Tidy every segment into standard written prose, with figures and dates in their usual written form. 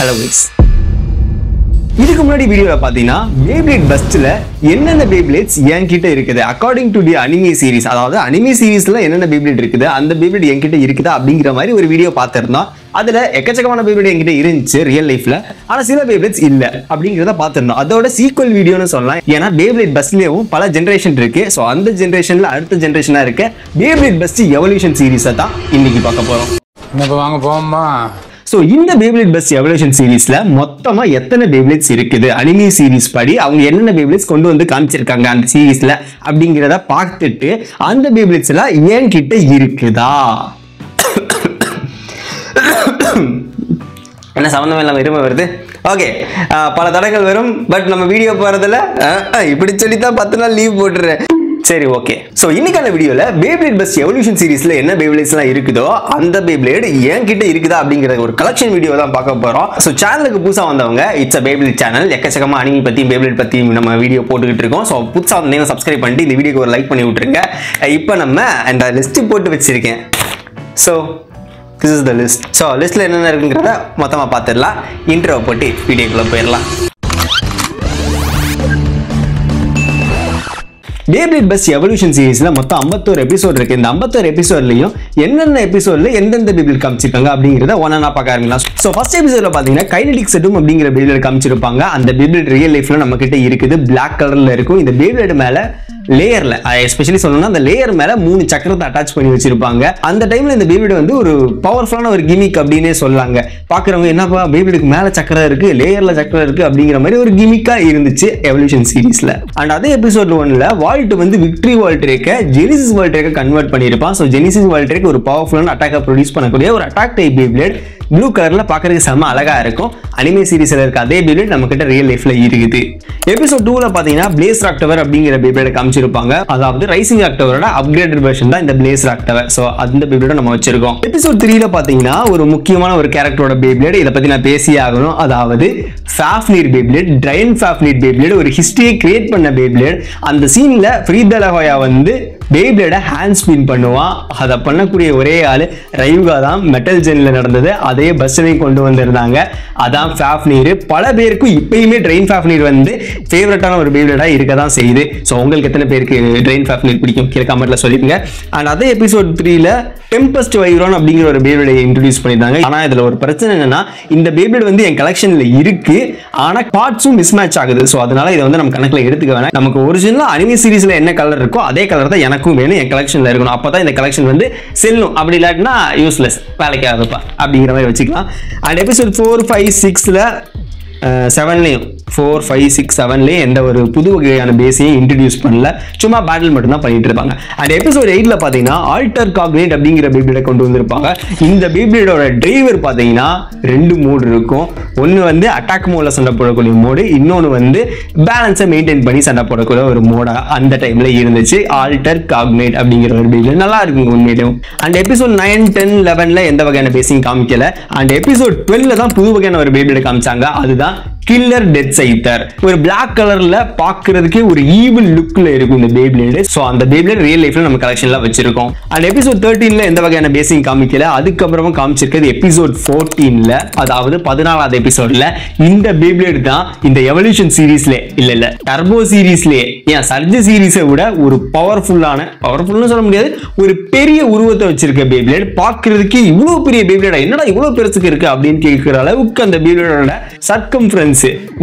Hello guys. இதுக்கு முன்னாடி வீடியோல பாத்தீங்கன்னா Beyblade Burstல என்னென்ன Beyblades என்கிட்ட இருக்குது according to the anime series, அதாவது அனிமே சீரிஸ்ல என்னென்ன Beyblade இருக்குது அந்த Beyblade என்கிட்ட இருக்குதா அப்படிங்கிற மாதிரி ஒரு வீடியோ பார்த்திருந்தோம். அதுல எக்கச்சக்கமான Beyblade என்கிட்ட இருந்துச்சு ரியல் லைஃப்ல, ஆனா சில Beyblades இல்ல அப்படிங்கறத பார்த்திருந்தோம். அதோட சீக்வல் வீடியோன்னு சொல்லலாம். ஏன்னா Beyblade Burstலயும் பல ஜெனரேஷன் இருக்கு. சோ அந்த ஜெனரேஷன்ல அடுத்த ஜெனரேஷனா இருக்க Beyblade Burst எவல்யூஷன் சீரிஸை தான் இன்னைக்கு பார்க்க போறோம். வாங்க போமா. So இந்த Beyblade Burst Evolution சீரிஸ்ல மொத்தமா எத்தனை Beyblades இருக்குது, அனிமே சீரிஸ் படி அவங்க என்னென்ன Beyblades கொண்டு வந்து காமிச்சிருக்காங்க அந்த சீரிஸ்ல அப்படிங்கறத பார்த்துட்டு அந்த Beyblades எல்லாம் ஏன் கிட்ட இருக்குதா, என்ன சம்பந்தம் இல்லாம இரும வருது. ஓகே, பல தடங்கள் வரும். பட் நம்ம வீடியோ போறதுல இப்படி சொல்லித்தான் 10 நாள் லீவ் போட்டுறேன். சரி, ஓகே. சோ இன்னைக்கான வீடியோல Beyblade Burst Evolution சீரிஸ்ல என்ன Beyblades எல்லாம் இருக்குதோ அந்த Beyblade என்கிட்ட இருக்குதா அப்படிங்கற ஒரு கலெக்ஷன் வீடியோ தான் பார்க்க போறோம். சோ சேனலுக்கு புதுசா வந்தவங்க, இட்ஸ் a Beyblade சேனல். எக்கச்சக்கமா அனிமே பத்தி Beyblade பத்தி நம்ம வீடியோ போட்டுக்கிட்டு இருக்கோம். சோ புதுசா வந்தீங்கன்னா சப்ஸ்கிரைப் பண்ணிட்டு இந்த வீடியோக்கு ஒரு லைக் பண்ணி விட்டுருங்க. இப்போ நம்ம அந்த லிஸ்ட் போட்டு வச்சிருக்கேன். So this is the list. So லிஸ்ட்ல என்னென்ன இருக்குங்கறத மொத்தமா பார்த்துடலாம். இன்ட்ரோ போட்டு வீடியோக்குள்ள போயிடலாம். Beyblade Burst Evolution சீரிஸ்ல மொத்தம் 51 எபிசோட் இருக்கு. இந்த 51 எபிசோட்லயும் என்னென்ன எபிசோட்ல எந்தெந்த Beyblade காமிச்சிருக்காங்க அப்படிங்கறத ஒண்ணா பார்க்க ஆரம்பிக்கலாம். சோ ஃபர்ஸ்ட் எபிசோட்ல பாத்தீங்கன்னா கைனடிக் செட்டும் அப்படிங்கிற Beyblade காமிச்சிருப்பாங்க. அந்த Beyblade ரியல் லைஃப்ல நம்ம கிட்ட இருக்குது. Black கலர்ல இருக்கும். இந்த Beyblade மேல லேயர்ல எஸ்பெஷலி சொல்லணும்னா அந்த லேயர் மேல 3 சக்கரத்தை அட்டாச் பண்ணி வச்சிருப்பாங்க. அந்த டைம்ல இந்த Beyblade வந்து ஒரு பவர்ஃபுல்லான ஒரு கிமிக் அப்படினே சொல்லாங்க. பாக்குறவங்க என்னப்பா Beybladeக்கு மேல சக்கரம் இருக்கு, லேயர்ல சக்கரம் இருக்கு அப்படிங்கிற மாதிரி ஒரு கிமிக்கா இருந்துச்சு எவல்யூஷன் சீரிஸ்ல. அண்ட் அதே எபிசோட் 1ல வால்ட் வந்து விக்டரி வால்ட்ரேக்க ஜெனிசிஸ் வால்ட்ரேக்க கன்வெர்ட் பண்ணிருப்பான். சோ ஜெனிசிஸ் வால்ட்ரேக் ஒரு பவர்ஃபுல்லான அட்டாக்கை ப்ரொடியூஸ் பண்ணக்கூடிய ஒரு அட்டாக் டைப் Beyblade. ப்ளூ கலர்ல பாக்குறதுக்கு செம அழகா இருக்கும். அனிமே சீரிஸ்ல இருக்க அதே Beyblade நம்ம கிட்ட ரியல் லைஃப்ல இருக்குது. எபிசோட் 2ல பாத்தீங்கன்னா Blaze Rock Tower அப்படிங்கிற Beyblade காமிச்சிருப்பாங்க. அதாவது ரைசிங் ராக் டவரோட அப்கிரேடட் வெர்ஷன் தான் இந்த Blaze Rock Tower. சோ அந்த Beyblade நம்ம வச்சிருக்கோம். எபிசோட் 3ல பாத்தீங்கன்னா ஒரு முக்கியமான ஒரு கேரக்டரோட Beyblade, இத பத்தி நான் பேசியே ஆகணும். அதாவது Fafnir Beyblade, Giant Fafnir Beyblade, ஒரு ஹிஸ்டரியை கிரியேட் பண்ண Beyblade. அந்த சீன்ல ஃப்ரீதலஹோயா வந்து Beyblade ஹேண்ட் ஸ்பின் பண்ணுவான். அதை பண்ணக்கூடிய ஒரே ஆளு ரையுகா தான். மெட்டல் ஜென்ல நடந்தது அதே பஸ்ஸையும் கொண்டு வந்திருந்தாங்க. அதான் Fafnir. பல பேருக்கு இப்பயுமே Giant Fafnir வந்து ஃபேவரட்டான ஒரு Beyblade இருக்க தான் செய்யுது. ஸோ உங்களுக்கு எத்தனை பேருக்கு Giant Fafnir பிடிக்கும் கீழே கமெண்ட்ல சொல்லிருங்க. அண்ட் அதே எபிசோட் 3ல டெம்பஸ்ட் வைரோன் அப்படிங்கிற ஒரு Beyblade இன்ட்ரோடியூஸ் பண்ணிருந்தாங்க. ஆனா இதுல ஒரு பிரச்சனை என்னன்னா இந்த Beyblade வந்து என் கலெக்ஷன்ல இருக்கு, ஆனா பார்ட்ஸும் மிஸ் மேட்ச் ஆகுது. ஸோ அதனால இதை வந்து நம்ம கணக்குல எடுத்துக்க வேணாம். நமக்கு ஒரிஜினலா அனிமே சீரிஸ்ல என்ன கலர் இருக்கோ அதே கலர் தான் எனக்கும் வேணும், என் கலெக்ஷன்ல இருக்கணும். அப்பதான் இந்த கலெக்ஷன் வந்து செல்லும். அப்படி இல்லாட்டினா யூஸ்லெஸ், வேலைக்கு ஆகுதுப்பா அப்படிங்கிற மாதிரி வச்சுக்கலாம். அண்ட் எபிசோட் 4, 5, 6ல 7லையும் 4, 5, 6, 7லையும் எந்த ஒரு புது வகையான பேஸையும் இன்ட்ரடியூஸ் பண்ணல, சும்மா பேட்டில் மட்டும் தான் பண்ணிட்டு இருப்பாங்க. அண்ட் எபிசோட் 8ல பாத்தீங்கன்னா ஆல்டர் காக்னேட் அப்படிங்கிற Beyblade கொண்டு வந்திருப்பாங்க. இந்த Beybladeோட டிரைவர் பாத்தீங்கன்னா 2 மோடு இருக்கும். ஒன்னு வந்து அட்டாக் மோட்ல சண்டை போடக்கூடிய மோடு, இன்னொன்னு வந்து பேலன்ஸை மெயின்டைன் பண்ணி சண்டை போடக்கூடிய ஒரு மோடா அந்த டைம்ல இருந்துச்சு. ஆல்டர் காக்னேட் அப்படிங்கிற ஒரு Beyblade நல்லா இருக்குங்க உண்மையிலும். அண்ட் எபிசோட் 9, 10, 11ல எந்த வகையான பேஸையும் காமிக்கல. அண்ட் எபிசோட் 12ல தான் புது வகையான ஒரு Beyblade காமிச்சாங்க. அதுதான் கில்லர் டெத் சைத்தர். ஒரு பிளாக் கலர்ல பாக்குறதுக்கு ஒரு ஈவில் லுக்ல இருக்கும் இந்த Beyblade. சோ அந்த Beyblade ரியல் லைஃப்ல நம்ம கலெக்ஷன்ல வச்சிருக்கோம். அண்ட் எபிசோட் 13ல எந்த வகையான பேசிங் காமிக்கல. அதுக்கப்புறமா காமிச்சிருக்கிறது எபிசோட் 14ல, அதாவது 14வது எபிசோட்ல இந்த Beyblade தான் இந்த எவல்யூஷன் சீரிஸ்ல இல்ல டர்போ சீரிஸ்லயே, ஏன் சர்ஜ் சீரிஸை விட ஒரு பவர்ஃபுல்னு சொல்ல முடியாது, ஒரு பெரிய உருவத்தை வச்சிருக்க Beyblade. பாக்குறதுக்கு இவ்வளவு பெரிய Beyblade என்னடா இவ்வளவு பெருசுக்கு இருக்கு அப்படின்னு கேட்கிற அளவுக்கு அந்த Beybladeோட சர்க்கம்ஃபரன்ஸ்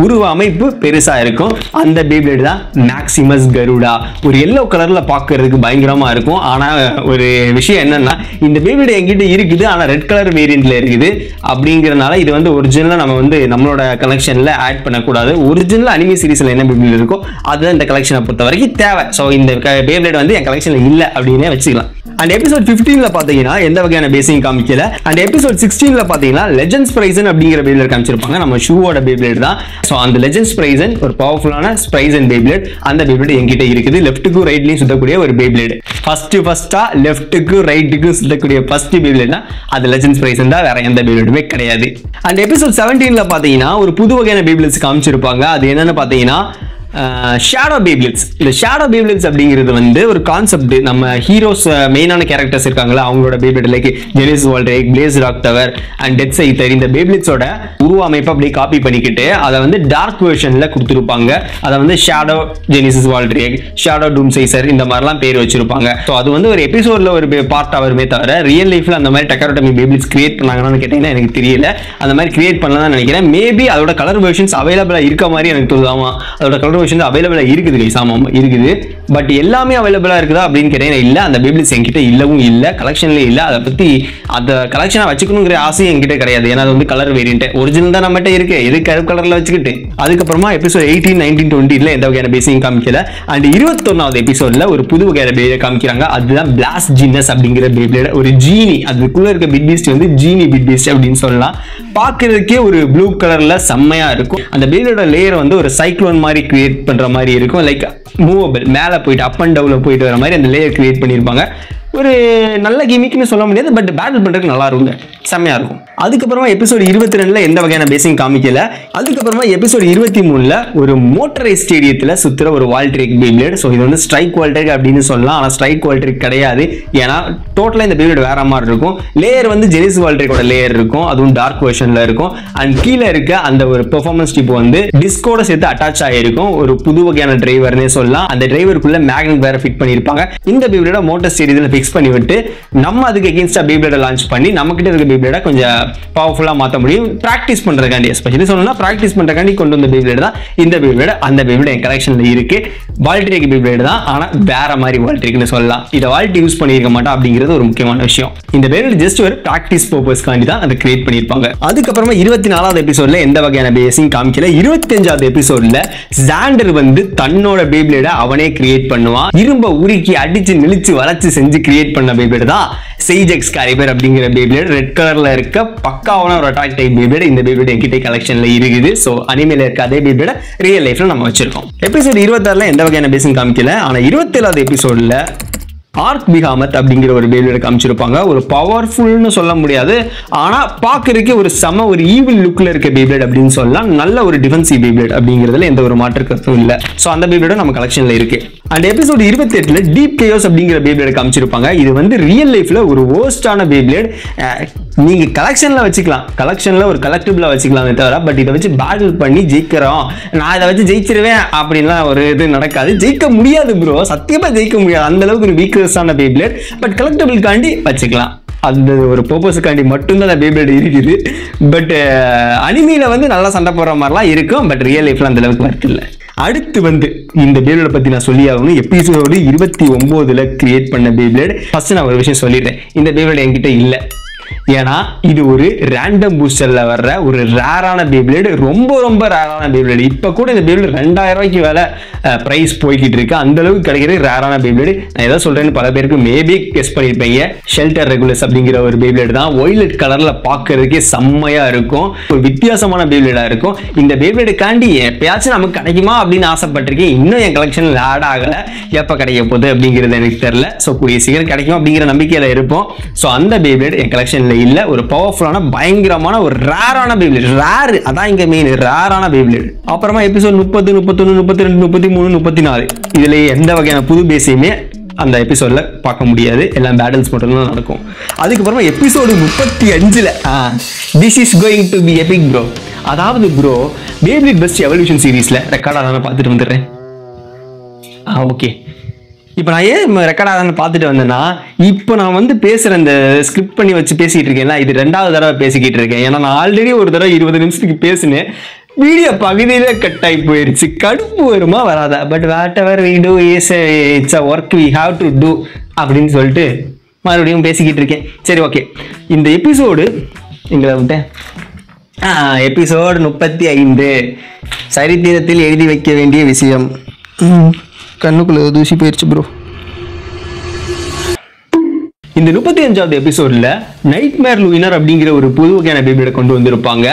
உருவ அமைப்பு பெருசா இருக்கும். அந்த Beyblade தான் மேக்ஸிமஸ் கருடா. ஒரு எல்லோ கலர்ல பாக்குறதுக்கு பயங்கரமா இருக்கும். ஆனா ஒரு விஷயம் என்னன்னா இந்த Beyblade என்கிட்ட இருக்குது, ஆனா ரெட் கலர் வேரியன்ட்ல இருக்குது. அப்படிங்கறனால இது வந்து ஒரிஜினலா நம்ம வந்து நம்மளோட கலெக்ஷன்ல ஆட் பண்ணக்கூடாது. ஒரிஜினல் அனிமே சீரிஸ்ல என்ன Beyblade இருக்கோ அதுதான் இந்த கலெக்ஷனை பொறுத்த வரைக்கும் தேவை. ஸோ இந்த Beyblade வந்து என் கலெக்ஷன்ல இல்ல அப்படின்னே வச்சுக்கலாம். அண்ட் எபிசோட் 15ல பாத்தீங்கன்னா எந்த வகையான பேசிங் காமிக்கல. அண்ட் எபிசோட் 16ல பாத்தீங்கன்னா லெஜெண்ட்ஸ் பிரைசன் அப்படிங்கிற Beyblade காமிச்சிருப்பாங்க. நம்ம ஷூவோட Beyblade தான். சோ அந்த லெஜெண்ட்ஸ் பிரைசன் ஒரு பவர்ஃபுல்லான ஸ்பிரைசன் Beyblade. அந்த Beyblade என்கிட்ட இருக்குது. லெஃப்ட்டுக்கும் ரைட்லயும் சுத்தக்கூடிய ஒரு Beyblade. ஃபர்ஸ்டா லெஃப்ட்டுக்கும் ரைட்டுக்கும் சுத்தக்கூடிய ஃபர்ஸ்ட் Beyblade தான் அது லெஜெண்ட்ஸ் பிரைசன் தான், வேற எந்த Beyblade கிடையாது. அண்ட் எபிசோட் 17ல பாத்தீங்கன்னா ஒரு புது வகையான Beyblades காமிச்சிருப்பாங்க. அது என்னன்னு பாத்தீங்கன்னா ஷேடோ பேபிள்ஸ். இந்த ஷேடோ பேபிள்ஸ் அப்படிங்கிறது வந்து ஒரு கான்செப்ட். நம்ம ஹீரோஸ் மெயினான கேரக்டர்ஸ் இருக்காங்களா அவங்களோட பேபிள் like Genesis Valtryek, Blaze Rock Tower and Death Scyther, இந்த பேபிள்ஸோட உருவ அமைப்பை அப்படியே காப்பி பண்ணிக்கிட்டு அதை வந்து டார்க் வெர்ஷன்ல கொடுத்துருப்பாங்க. அதை வந்து ஷேடோ ஜெனிசிஸ் வால்ட்ரிக், ஷேடோ டூம்சைசர் இந்த மாதிரிலாம் பேர் வச்சிருப்பாங்க. ஸோ அது வந்து ஒரு எபிசோட்ல ஒரு பார்ட் வருமே தவிர ரியல் லைஃப்ல அந்த மாதிரி டெக்கரோட்டமி பேபிள்ஸ் கிரியேட் பண்ணாங்கன்னு கேட்டீங்கன்னா எனக்கு தெரியல. அந்த மாதிரி கிரியேட் பண்ணலாம் நினைக்கிறேன். மேபி அதோட கலர் வெர்ஷன்ஸ் அவைலபிளா இருக்க மாதிரி எனக்கு தோணுதாமா. அதோட கலர் வெர்ஷன்ஸ் அவைலபிளா இருக்குது கைஸ். ஆமாம் இருக்குது. பட் எல்லாமே அவைலபிளா இருக்குதா அப்படின்னு கேட்டீங்கன்னா இல்ல. அந்த பேபிள்ஸ் என்கிட்ட இல்லவும் இல்லை, கலெக்ஷன்ல இல்லை. அதை பத்தி அந்த கலெக்ஷனை வச்சுக்கணுங்கிற ஆசை என்கிட்ட கிடையாது. ஏன்னா அது வந்து கலர் வேரியன்ட் ஒரிஜினல் தான் நம்மகிட்ட இருக்கு. எது கருப்பு கலர்ல வச்சுக்கிட்டு. அதுக்கப்புறமா எபிசோட் 18, 19, 20 எந்த வகையான பேசிங் காமிக்கல. அண்ட் 21வது எபிசோட்ல ஒரு புது வகையான பேபிளை காமிக்கிறாங்க. அதுதான் பிளாஸ்ட் ஜீனஸ் அப்படிங்கிற பேபிளோட ஒரு ஜீனி. அதுக்குள்ள இருக்க பிட் பீஸ்ட் வந்து ஜீனி பிட் பீஸ்ட் அப்படின்னு சொல்லலாம். பார்க்கறதுக்கே ஒரு ப்ளூ கலர்ல செம்மையா இருக்கும். அந்த பேபிளோட லேயர் வந்து ஒரு சைக்ளோன் மாதிரி கிரியேட் பண்ற மாதிரி இருக்கும். லைக் மூவபிள், மேலே போயிட்டு அப் அண்ட் டவுன்ல போயிட்டு வர மாதிரி அந்த லேயர் கிரியேட் பண்ணியிருப்பாங்க. ஒரு நல்ல கிமிக்னு சொல்ல முடியாது, பட் பேட்டில் பண்றதுக்கு நல்லா இருக்குங்க, செம்மையா இருக்கும். அதுக்கப்புறமா எபிசோட் 22ல எந்த வகையான பேசிங் காமிக்கல. அதுக்கப்புறமா எபிசோட் 23ல ஒரு மோட்டரைஸ் ஸ்டேடியத்தில் சுத்துற ஒரு வால்ட்ரிக் பேபிளேட். ஸோ இது வந்து ஸ்ட்ரைக் வால்ட்ரிக் அப்படின்னு சொல்லலாம். ஆனால் ஸ்ட்ரைக் வால்ட்ரிக் கிடையாது. ஏன்னா டோட்டலாக இந்த பேபிளேட் வேற மாதிரி இருக்கும். லேயர் வந்து ஜெனிசிஸ் வால்ட்ரிக்கோட லேயர் இருக்கும். அதுவும் டார்க் வெர்ஷன்ல இருக்கும். அண்ட் கீழே இருக்க அந்த ஒரு பெர்ஃபார்மன்ஸ் டிப் வந்து டிஸ்கோட சேர்த்து அட்டாச் ஆகிருக்கும். ஒரு புது வகையான டிரைவர்னே சொல்லலாம். அந்த டிரைவருக்குள்ள மேக்னெட் வேற ஃபிட் பண்ணியிருப்பாங்க. இந்த பேபிளேட மோட்டர் ஸ்டேடியத்தில் ஃபிக்ஸ் பண்ணி விட்டு நம்ம அதுக்கு எகென்ஸ்டா பேபிளேட லான்ச் பண்ணி நம்ம கிட்ட இருக்க பேபிளேட கொஞ்சம் பவர்ஃபுல்லா மாற்ற முடியும். பிராக்டிஸ் பண்றதுக்காண்டி, எஸ்பெஷலி சொல்லணும்னா பிராக்டிஸ் பண்றதுக்காண்டி கொண்டு வந்த பேபிளேட் தான் இந்த பேபிளேட். அந்த பேபிளேட் என் கலெக்ஷன்ல இருக்கு. வால்ட்ரிக் பேபிளேட் தான், ஆனா வேற மாதிரி வால்ட்ரிக்னு சொல்லலாம். இதை வால்ட்ரி யூஸ் பண்ணியிருக்க மாட்டா அப்படிங்கிறது ஒரு முக்கியமான விஷயம். இந்த பேபிளேட் ஜஸ்ட் ஒரு பிராக்டிஸ் பர்பஸ்க்காண்டி தான் அதை கிரியேட் பண்ணியிருப்பாங்க. அதுக்கப்புறமா 24வது எபிசோட்ல எந்த வகையான பேசிங் காமிக்கல. 25வது எபிசோட்ல ஜாண்டர் வந்து தன்னோட பேபிளேட அவனே கிரியேட் பண்ணுவான். இரும்ப உருக்கி அடிச்சு நெளிச்சு வளைச்சு செஞ்சு கிரியேட் பண்ண பேபிளேட் தான் சேஜ் எக்ஸ்காலிபர் அப்படிங்கிற பேபிளேட். ரெட் கலர்ல இருக்க பக்காவான ஒரு அட்டாக் டைப் பேபிளேட். இந்த பேபிளேட் என்கிட்ட கலெக்ஷன்ல இருக்குது. ஸோ அனிமேல இருக்க அதே பேபிளேட் ரியல் லைஃப்ல நம்ம வச்சிருக்கோம். எபிசோட் 26ல எந்த வகையான பேசிங் காமிக்கல. ஆனா 27வது எபிசோட்ல ஆர்க் பிகாமத் அப்படிங்கிற ஒரு பேபிளேட் காமிச்சிருப்பாங்க. ஒரு பவர்ஃபுல்னு சொல்ல முடியாது, ஆனா பாக்குறதுக்கு ஒரு செம ஒரு ஈவில் லுக்ல இருக்க பேபிளேட் அப்படின்னு சொல்லலாம். நல்ல ஒரு டிஃபென்சிவ் பேபிளேட் அப்படிங்கிறதுல எந்த ஒரு மாற்று கருத்தும் இல்லை. ஸோ அந்த பேபிளேட் நம்ம கலெக்ஷன்ல இருக்கு. அண்ட் எபிசோட் 28ல டீப் கேயோஸ் அப்படிங்கிற பேபிளேட் காமிச்சிருப்பாங்க. இது வந்து ரியல் லைஃப்ல ஒரு வேர்ஸ்டான பேபிளேட். நீங்க கலெக்ஷன்ல வச்சுக்கலாம், கலெக்ஷன்ல ஒரு கலெக்டிபிளா வச்சுக்கலாமே தவிர, பட் இதை வச்சு பேட்டில் பண்ணி ஜெயிக்கிறோம், நான் இதை வச்சு ஜெயிச்சிருவேன் அப்படின்லாம் ஒரு இது நடக்காது. ஜெயிக்க முடியாது ப்ரோ, சத்தியமா ஜெயிக்க முடியாது. அந்த அளவுக்கு ஒரு வீக்கஸ்டான பேபிளேட். பட் கலெக்டிபிள்காண்டி வச்சுக்கலாம். அந்த ஒரு பர்பஸுக்காண்டி மட்டும்தான் அந்த பேபிளேட் இருக்குது. பட் அனிமியில வந்து நல்லா சண்டை போடுற மாதிரிலாம் இருக்கும். பட் ரியல் லைஃப்ல அந்த அளவுக்கு ஒர்க் இல்லை. அடுத்து வந்து இந்த பேபிளேட் பத்தி நான் சொல்லி ஆகணும். எபிசோடு 29ல கிரியேட் பண்ண பேபிளேட். ஃபர்ஸ்ட் நான் ஒரு விஷயம் சொல்லிடுறேன், இந்த பேபிளேட் என்கிட்ட இல்லை. ஏன்னா இது ஒரு ரேண்டம் பூஸ்டர்ல வர்ற ஒரு ரேரான பேபிளேட். ரொம்ப ரொம்ப ரேரான பேபிளேட். இப்ப கூட இந்த பேபிளேட் 2000 ரூபாய்க்கு வேலை பிரைஸ் போய்கிட்டு இருக்கு. அந்த அளவுக்கு கிடைக்கிறது ரேரான பேபிளேட். நான் எதை சொல்றேன்னு பல பேருக்கு மேபி கெஸ் பண்ணிருப்பீங்க. ஷெல்டர் ரெகுலஸ் அப்படிங்கிற ஒரு பேபிளேட் தான். ஒயிலட் கலர்ல பாக்குறதுக்கே செம்மையா இருக்கும். ஒரு வித்தியாசமான பேபிளேடா இருக்கும். இந்த பேபிளேடுக்காண்டி எப்பயாச்சும் நமக்கு கிடைக்குமா அப்படின்னு ஆசைப்பட்டிருக்கேன். இன்னும் என் கலெக்ஷன்ல ஆட் ஆகல. எப்ப கிடைக்க போகுது அப்படிங்கிறது எனக்கு தெரியல. ஸோ கூடிய சீக்கிரம் கிடைக்கும் அப்படிங்கிற நம்பிக்கையில இருப்போம். ஸோ அந்த பேபிளேட் என் கலெக்ஷன்ல இல்ல. ஒரு பவர்ஃபுல்லான பயங்கரமான ஒரு ரேரான பேபிளேட். ரேர் அதான் இங்க மெயின், ரேரான பேபிளேட். அப்புறமா எபிசோட் 30, 31, 32, 33, 34 இதுல எந்த வகையான புது பேஸையுமே அந்த எபிசோட்ல பார்க்க முடியாது. எல்லாம் பேட்டில்ஸ் மட்டும் தான் நடக்கும். அதுக்கப்புறமா எபிசோடு 35ல this is going to be epic bro. அதாவது ப்ரோ பேபிளேட் பெஸ்ட் எவல்யூஷன் சீரீஸ்ல ரெக்கார்டா தான் பார்த்துட்டு வந்துடுறேன். ஓகே, இப்போ நான் ஏன் ரெக்கார்டாக பார்த்துட்டு வந்தேன்னா, இப்போ நான் வந்து பேசுகிற இந்த ஸ்கிரிப்ட் பண்ணி வச்சு பேசிகிட்டு இருக்கேன்ல, இது 2வது தடவை பேசிக்கிட்டு இருக்கேன். ஏன்னா நான் ஆல்ரெடி ஒரு தடவை 20 நிமிஷத்துக்கு பேசினேன். வீடியோ பகுதியில கட் ஆகி போயிடுச்சு. கடுப்பு வருமா வராதா? But whatever we do is it's a work we have to do அப்படின்னு சொல்லிட்டு மறுபடியும் பேசிக்கிட்டு இருக்கேன். சரி, ஓகே. இந்த எபிசோடு எங்களை விட்டேன். எபிசோடு 35 சரித்திரத்தில் எழுதி வைக்க வேண்டிய விஷயம். கண்ணுக்குள்ள தூசி போயிடுச்சு ப்ரோ. இந்த 35வது எபிசோட்ல நைட்மேர் லூயினார் அப்படிங்கிற ஒரு புது வகையான பேபிளேட் கொண்டு வந்திருப்பாங்க.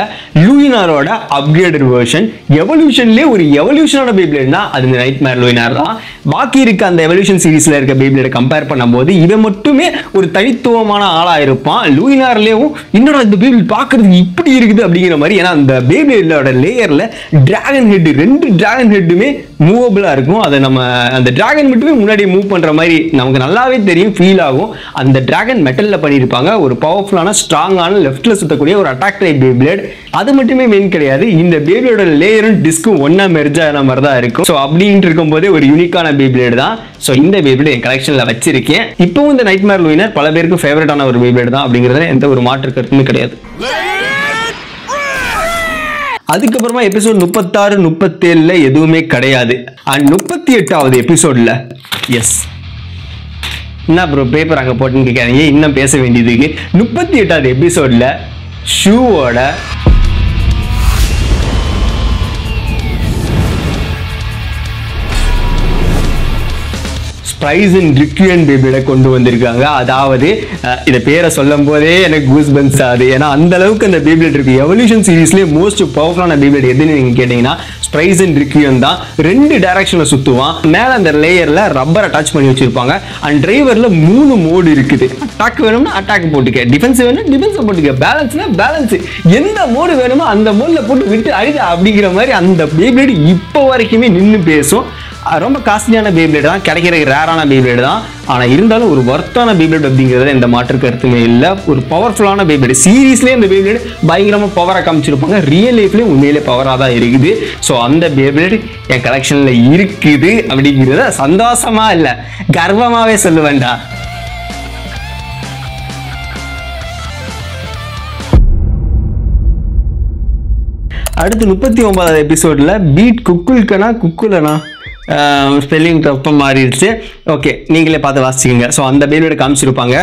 லூயினாரோட அப்கிரேடட் வெர்ஷன். எவல்யூஷன்லேயே ஒரு எவல்யூஷனான பேபிளேட்னா அது இந்த நைட்மேர் லூயினார் தான். பாக்கி இருக்க அந்த எவல்யூஷன் சீரீஸ்ல இருக்க பேபிளேட் கம்பேர் பண்ணும்போது இவன் மட்டுமே ஒரு தனித்துவமான ஆளா இருப்பான். லூயினார்லேயும் இன்னொரு இந்த பேபிளேட் பார்க்கறதுக்கு இப்படி இருக்குது அப்படிங்கிற மாதிரி. ஏன்னா அந்த பேபிளேடோட லேயர்ல டிராகன் ஹெட், 2 டிராகன் ஹெட்டுமே மூவபிளாக இருக்கும். அதை நம்ம அந்த டிராகன் மட்டுமே முன்னாடி மூவ் பண்ணுற மாதிரி நமக்கு நல்லாவே தெரியும், ஃபீல் ஆகும். அந்த டிராகன் மெட்டலில் பண்ணியிருப்பாங்க. ஒரு பவர்ஃபுல்லான ஸ்ட்ராங்கான லெஃப்ட்டில் சுற்றக்கூடிய ஒரு அட்டாக் டைப் பேப்ளேட். அது மட்டுமே மெயின் கிடையாது, இந்த பேப்ளேடோட லேயரும் டிஸ்க்கும் ஒன்றா மெர்ஜ் ஆன மாதிரி தான் இருக்கும். ஸோ அப்படின்ட்டு இருக்கும்போதே ஒரு யூனிக்கான பேப்ளேட் தான். ஸோ இந்த பேப்ளேட் என் கலெக்ஷனில் வச்சிருக்கேன். இப்போவும் இந்த நைட்மேர் லூயினர் பல பேருக்கு ஃபேவரட்டான ஒரு பேப்ளேட் தான் அப்படிங்கிறதுல எந்த ஒரு மாற்று கருத்துமே கிடையாது. அதுக்கப்புறமா எபிசோட் 36, 37 எதுவுமே கிடையாது. அண்ட் 38வது எபிசோட்ல எஸ் என்ன ப்ரோ பேப்பர் அங்கே போட்டுன்னு கேட்காதீங்க, இன்னும் பேச வேண்டியதுக்கு. 38வது எபிசோட்ல ஷூவோட ஸ்ப்ரைசன் ரிக்யூன் பேபியோட கொண்டு வந்திருக்காங்க. அதாவது இதை பேரை சொல்லும் போதே எனக்கு கூஸ் பம்ப்ஸ் ஆகுது. ஏன்னா அந்த அளவுக்கு அந்த பேபிளேட் இருக்கு. எவல்யூஷன் சீரீஸ்லேயே மோஸ்ட் பவர்ஃபுல்லான பேபிளேட் எதுன்னு நீங்க கேட்டீங்கன்னா ஸ்ப்ரைசன் ரிக்யூன் தான். 2 டைரக்ஷன்ல சுத்துவான். மேல அந்த லேயர்ல ரப்பர் அட்டாச் பண்ணி வச்சிருப்பாங்க. அண்ட் டிரைவர்ல 3 மோடு இருக்குது. அட்டாக் வேணும்னா அட்டாக் போட்டுக்க, டிஃபென்ஸ் வேணும்னா டிஃபென்ஸ் போட்டுக்க, பேலன்ஸ்னா பேலன்ஸ், எந்த மோடு வேணுமோ அந்த மோட்ல போட்டு விட்டு அழுது அப்படிங்கிற மாதிரி அந்த பேபிளேட் இப்போ வரைக்குமே நின்று பேசும். ரொம்ப காஸ்ட்லியான பேப்ளேட் தான், கிடைக்கிற ரேரான பேப்ளேட் தான். ஆனால் இருந்தாலும் ஒரு வர்த்தான பேப்ளேட் அப்படிங்கிறத எந்த மாற்று கருத்துமே இல்லை. ஒரு பவர்ஃபுல்லான பேப்ளேட். சீரீஸ்லேயே இந்த பேப்ளேட் பயங்கரமாக பவராக காமிச்சிருப்பாங்க. ரியல் லைஃப்லேயும் உண்மையிலே பவராக தான் இருக்குது. ஸோ அந்த பேப்ளேட் என் கலெக்ஷனில் இருக்குது அப்படிங்கிறத சந்தோஷமா இல்லை கர்வமாகவே சொல்லுவேன்டா. அடுத்து 39வது எபிசோடில் பீட் குக்குலனா ஸ்பெல்லிங் தப்ப மாறிடுச்சு. ஓகே, நீங்களே பார்த்து வாசிச்சிங்க. ஸோ அந்த பேப்ளேட் காமிச்சிருப்பாங்க.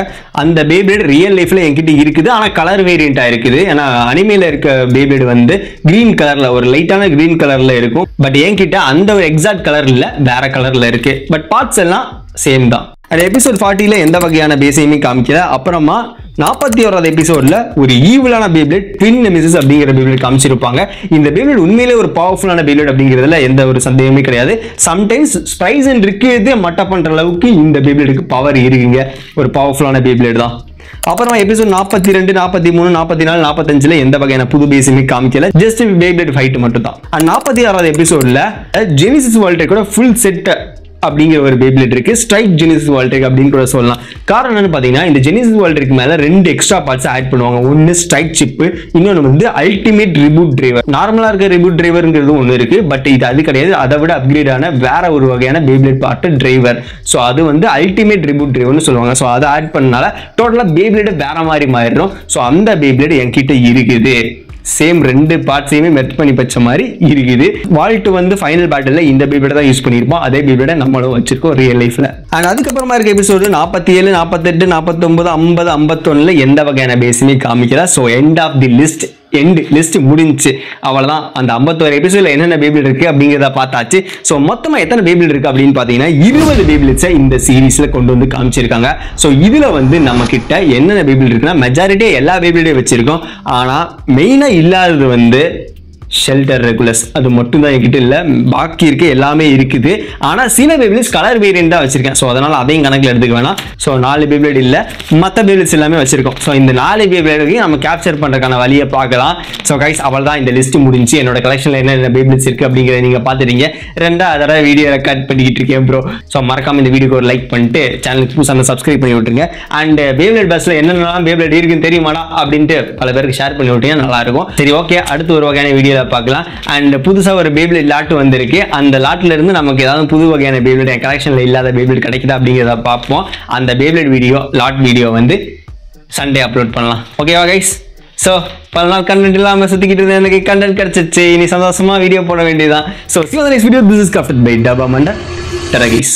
அந்த பேப்ளேட் ரியல் லைஃப்ல என்கிட்ட இருக்குது, ஆனால் கலர் வேரியண்டாக இருக்குது. ஏன்னா அனிமேல இருக்க பேப்ளேட் வந்து கிரீன் கலர்ல, ஒரு லைட்டான கிரீன் கலர்ல இருக்கும். பட் என்கிட்ட அந்த ஒரு எக்ஸாக்ட் கலர் இல்லை, வேற கலர்ல இருக்கு. பட் பார்ட்ஸ் எல்லாம் சேம் தான். அந்த எபிசோட் 40ல எந்த வகையான பேஸையுமே காமிக்கல. அப்புறமா 41வது எபிசோட்ல ஒரு ஈவிலான பேப்ளேட் ட்வின் நெமிசிஸ் அப்படிங்கிற பேப்ளேட் காமிச்சிருப்பாங்க. இந்த பேப்ளேட் உண்மையிலே ஒரு பவர்ஃபுல்லான பேப்ளேட் அப்படிங்கிறதுல எந்த ஒரு சந்தேகமே கிடையாது. சம்டைம்ஸ் ஸ்ப்ரைசன் ரிக்யூவே மட்ட பண்ற அளவுக்கு இந்த பேப்ளேட்டுக்கு பவர் இருக்குங்க. ஒரு பவர்ஃபுல்லான பேப்ளேட் தான். அப்புறமா எபிசோட் 42, 43, 44, 45ல எந்த வகையான புது பேஸுமே காமிக்கல. ஜஸ்ட் பேப்ளேட் ஃபைட் மட்டும் தான். 46வது எபிசோட்ல ஜெனிசிஸ் வால்டேக்கோட ஃபுல் செட் அப்படிங்கிற ஒரு பேப்ளேட் இருக்கு. ஸ்ட்ரைக் ஜெனிசிஸ் வால்டேக் அப்படின்னு கூட சொல்லலாம். காரணம் என்னன்னு பாத்தீங்கன்னா, இந்த ஜெனிசிஸ் வால்டேக் மேல 2 எக்ஸ்ட்ரா பார்ட்ஸ் ஆட் பண்ணுவாங்க. ஒன்னு ஸ்ட்ரைக் சிப், இன்னொன்னு வந்து அல்டிமேட் ரிபூட் டிரைவர். நார்மலா இருக்க ரிபூட் டிரைவர்ங்கிறது ஒன்று இருக்கு. பட் இது அது கிடையாது. அதை விட அப்கிரேட் ஆன வேற ஒரு வகையான பேப்ளேட் பார்ட் டிரைவர். ஸோ அது வந்து அல்டிமேட் ரிபூட் டிரைவர்னு சொல்லுவாங்க. ஸோ அதை ஆட் பண்ணனால டோட்டலா பேப்ளேட் வேற மாதிரி மாறிடும். ஸோ அந்த பேப்ளேட் என்கிட்ட இருக்குது. சேம் 2 பார்ட்ஸையுமே மெர்ஜ் பண்ணி வச்ச மாதிரி இருக்குது. வால்ட் வந்து ஃபைனல் பேட்டில் இந்த பேப்ளேட் தான் யூஸ் பண்ணியிருப்போம். அதே பேப்ளேட் நம்மளும் வச்சிருக்கோம் ரியல் லைஃப்ல. அண்ட் அதுக்கப்புறமா இருக்க எபிசோடு 47, 48, 49, 50, 51ல எந்த வகையான பேஸுமே காமிக்கல. So end of the list, end list முடிஞ்சு. அவ்வளவுதான். அந்த 51 எபிசோட்ல என்னென்ன பேப்ளேட் இருக்கு அப்படிங்கிறத பார்த்தாச்சு. ஸோ மொத்தமா எத்தனை பேப்ளேட் இருக்கு அப்படின்னு பாத்தீங்கன்னா 20 பேப்ளேட்ஸை இந்த சீரீஸ்ல கொண்டு வந்து காமிச்சிருக்காங்க. ஸோ இதுல வந்து நம்ம கிட்ட என்னென்ன பேப்ளேட் இருக்குன்னா மெஜாரிட்டி எல்லா பேப்ளேட்டையும் வச்சிருக்கோம். ஆனா மெயினா இல்லாதது வந்து ஷெல்டர் ரெகுலஸ், அது மட்டும் தான் என்கிட்ட இல்லை. பாக்கி இருக்க எல்லாமே இருக்குது. ஆனால் சில பேப்ளேட்ஸ் கலர் வேரியன்ட் தான் வச்சிருக்கேன். ஸோ அதனால அதையும் கணக்கில் எடுத்துக்க வேணாம். ஸோ 4 பேப்ளேட் இல்லை, மற்ற பேப்ளேட்ஸ் எல்லாமே வச்சிருக்கோம். ஸோ இந்த 4 பேப்ளேட்டையும் நம்ம கேப்சர் பண்ணுறதுக்கான வழியை பார்க்கலாம். ஸோ கைஸ், அவள் தான் இந்த லிஸ்ட் முடிஞ்சு. என்னோட கலெக்ஷனில் என்னென்ன பேப்ளேட்ஸ் இருக்குது அப்படிங்கிறத நீங்கள் பார்த்துட்டீங்க. 2வது தடவை வீடியோ ரெக்கார்ட் பண்ணிக்கிட்டு இருக்கேன் ப்ரோ. ஸோ மறக்காம இந்த வீடியோக்கு ஒரு லைக் பண்ணிட்டு சேனலுக்கு புதுசாக சப்ஸ்கிரைப் பண்ணி விட்டுருங்க. அண்ட் பேப்ளேட் பஸ்ஸில் என்னென்னலாம் பேப்ளேட் இருக்குன்னு தெரியுமாடா அப்படின்ட்டு பல பேருக்கு ஷேர் பண்ணி விட்டீங்க, நல்லா இருக்கும். சரி, ஓகே, அடுத்து ஒரு வகையான வீடியோவில் பார்க்கலாம். அண்ட் புதுசா ஒரு பேப்ளேட் லாட் வந்திருக்கு. அந்த லாட்ல இருந்து நமக்கு ஏதாவது புது வகையான பேப்ளேட் என் கலெக்ஷன்ல இல்லாத பேப்ளேட் கிடைக்குதா அப்படிங்கிறத பார்ப்போம். அந்த பேப்ளேட் வீடியோ, லாட் வீடியோ வந்து சண்டே அப்லோட் பண்ணலாம். ஓகேவா கைஸ்? ஸோ பல நாள் கண்டென்ட் இல்லாமல் சுற்றிக்கிட்டு இருந்தேன், எனக்கு கண்டென்ட் கிடைச்சிச்சு. இனி சந்தோஷமா வீடியோ போட வேண்டியதான். So see you on the next video. This is crafted by Dabba Manda. Tara guys.